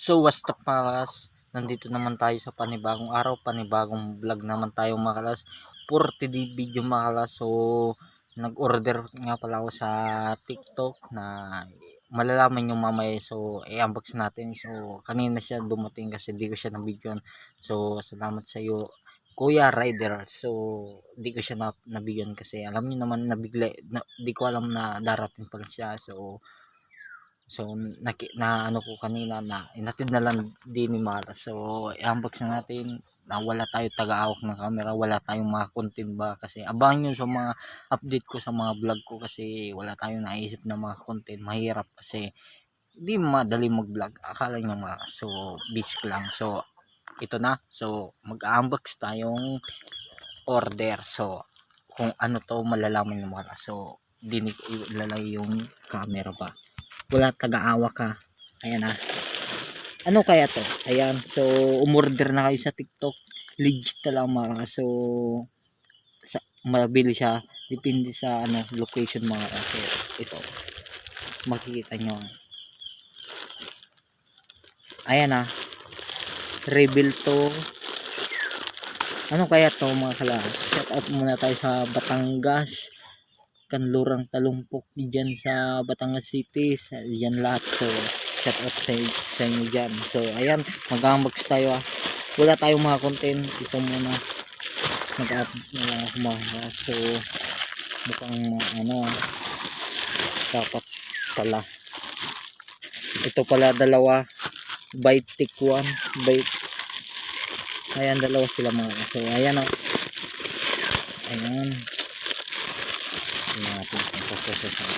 So what's up mga kalas, nandito naman tayo sa panibagong araw, panibagong vlog naman tayo mga kalas, 40 video mga kalas. So nag-order nga pala ako sa TikTok na malalaman yung mamaya, so i-unbox natin. So kanina siya dumating kasi di ko siya na-videoan, so salamat sa iyo Kuya Rider. So di ko siya na-videoan kasi alam niyo naman nabigla di ko alam na darating pala siya. So na ano ko kanina na inatid na lang din ni Mara. So i-unbox na natin na wala tayo taga-awak ng camera, wala tayong mga content ba, kasi abangan nyo sa mga update ko sa mga vlog ko kasi wala tayong naisip na mga content. Mahirap kasi hindi madali mag-vlog, akala nyo mga, so basic lang. So ito na, so mag-unbox tayong order. So kung ano to malalaman nyo mga, so dinig ilalagay yung camera ba, wala taga-awa ka. Ayan na. Ano kaya to? Ayan. So umorder na kayo sa TikTok. Legit na lang mga. So mabili siya. Depende sa ano location mga. So ito. Makikita nyo. Ayan na. Reveal to. Ano kaya to mga kala? Shout out muna tayo sa Batangas. Kanlurang Talumpok dyan sa Batangas City, dyan lahat. So shout out sa inyo dyan. So ayan, mag-unbox tayo wala tayong mga content, ito muna mag-up na lang ako mga. So mukhang ano dapat pala ito pala dalawa, bite tick 1 bite, ayan dalawa sila mga. So ayan o, ayan natin ang process.